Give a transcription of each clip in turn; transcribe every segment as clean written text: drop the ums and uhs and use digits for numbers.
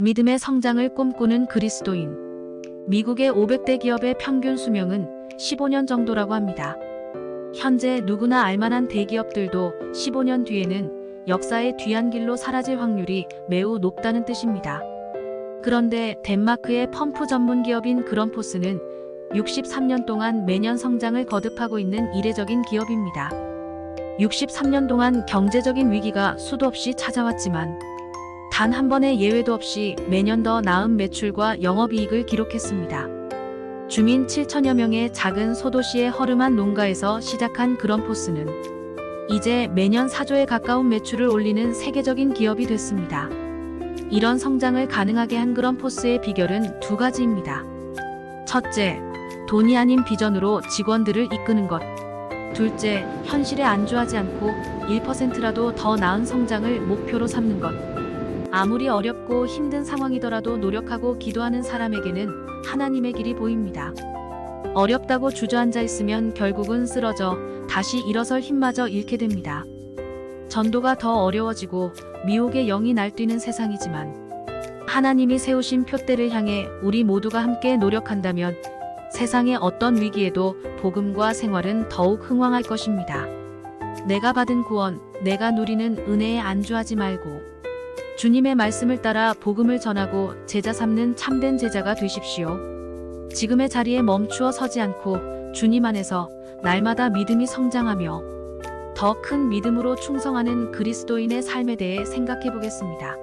믿음의 성장을 꿈꾸는 그리스도인. 미국의 500대 기업의 평균 수명은 15년 정도라고 합니다. 현재 누구나 알만한 대기업들도 15년 뒤에는 역사의 뒤안길로 사라질 확률이 매우 높다는 뜻입니다. 그런데 덴마크의 펌프 전문 기업인 그런포스는 63년 동안 매년 성장을 거듭하고 있는 이례적인 기업입니다. 63년 동안 경제적인 위기가 수도 없이 찾아왔지만 단 한 번의 예외도 없이 매년 더 나은 매출과 영업이익을 기록했습니다. 주민 7천여 명의 작은 소도시의 허름한 농가에서 시작한 그런포스는 이제 매년 4조에 가까운 매출을 올리는 세계적인 기업이 됐습니다. 이런 성장을 가능하게 한 그런포스의 비결은 두 가지입니다. 첫째, 돈이 아닌 비전으로 직원들을 이끄는 것. 둘째, 현실에 안주하지 않고 1%라도 더 나은 성장을 목표로 삼는 것. 아무리 어렵고 힘든 상황이더라도 노력하고 기도하는 사람에게는 하나님의 길이 보입니다. 어렵다고 주저앉아 있으면 결국은 쓰러져 다시 일어설 힘마저 잃게 됩니다. 전도가 더 어려워지고 미혹의 영이 날뛰는 세상이지만 하나님이 세우신 표대를 향해 우리 모두가 함께 노력한다면 세상의 어떤 위기에도 복음과 생활은 더욱 흥왕할 것입니다. 내가 받은 구원, 내가 누리는 은혜에 안주하지 말고 주님의 말씀을 따라 복음을 전하고 제자 삼는 참된 제자가 되십시오. 지금의 자리에 멈추어 서지 않고 주님 안에서 날마다 믿음이 성장하며 더 큰 믿음으로 충성하는 그리스도인의 삶에 대해 생각해 보겠습니다.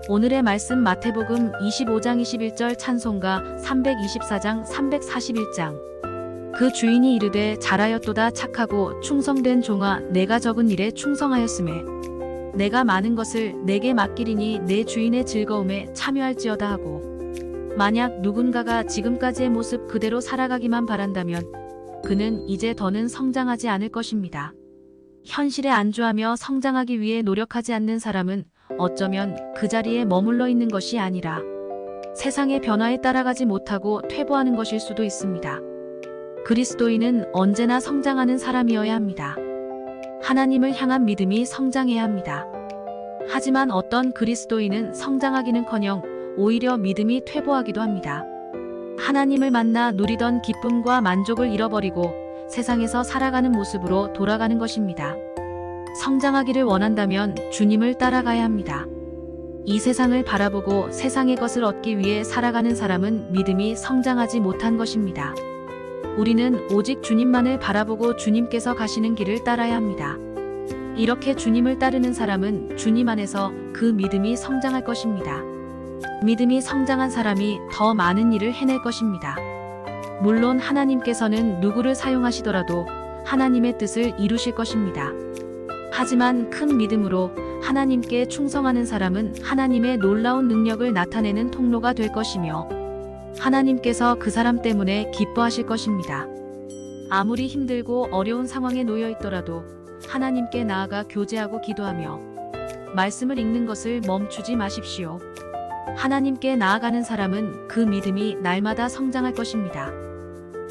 오늘의 말씀 마태복음 25장 21절 찬송가 324장 341장. 그 주인이 이르되 잘하였도다 착하고 충성된 종아 내가 적은 일에 충성하였음에 내가 많은 것을 내게 맡기리니 내 주인의 즐거움에 참여할지어다 하고 만약 누군가가 지금까지의 모습 그대로 살아가기만 바란다면 그는 이제 더는 성장하지 않을 것입니다. 현실에 안주하며 성장하기 위해 노력하지 않는 사람은 어쩌면 그 자리에 머물러 있는 것이 아니라 세상의 변화에 따라가지 못하고 퇴보하는 것일 수도 있습니다. 그리스도인은 언제나 성장하는 사람이어야 합니다. 하나님을 향한 믿음이 성장해야 합니다. 하지만 어떤 그리스도인은 성장하기는커녕 오히려 믿음이 퇴보하기도 합니다. 하나님을 만나 누리던 기쁨과 만족을 잃어버리고 세상에서 살아가는 모습으로 돌아가는 것입니다. 성장하기를 원한다면 주님을 따라가야 합니다. 이 세상을 바라보고 세상의 것을 얻기 위해 살아가는 사람은 믿음이 성장하지 못한 것입니다. 우리는 오직 주님만을 바라보고 주님께서 가시는 길을 따라야 합니다. 이렇게 주님을 따르는 사람은 주님 안에서 그 믿음이 성장할 것입니다. 믿음이 성장한 사람이 더 많은 일을 해낼 것입니다. 물론 하나님께서는 누구를 사용하시더라도 하나님의 뜻을 이루실 것입니다. 하지만 큰 믿음으로 하나님께 충성하는 사람은 하나님의 놀라운 능력을 나타내는 통로가 될 것이며 하나님께서 그 사람 때문에 기뻐하실 것입니다. 아무리 힘들고 어려운 상황에 놓여 있더라도 하나님께 나아가 교제하고 기도하며 말씀을 읽는 것을 멈추지 마십시오. 하나님께 나아가는 사람은 그 믿음이 날마다 성장할 것입니다.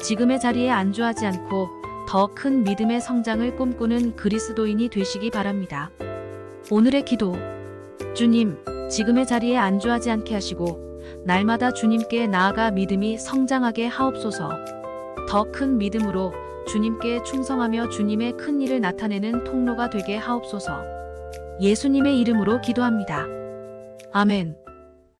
지금의 자리에 안주하지 않고 더 큰 믿음의 성장을 꿈꾸는 그리스도인이 되시기 바랍니다. 오늘의 기도. 주님, 지금의 자리에 안주하지 않게 하시고 날마다 주님께 나아가 믿음이 성장하게 하옵소서. 더 큰 믿음으로 주님께 충성하며 주님의 큰 일을 나타내는 통로가 되게 하옵소서. 예수님의 이름으로 기도합니다. 아멘.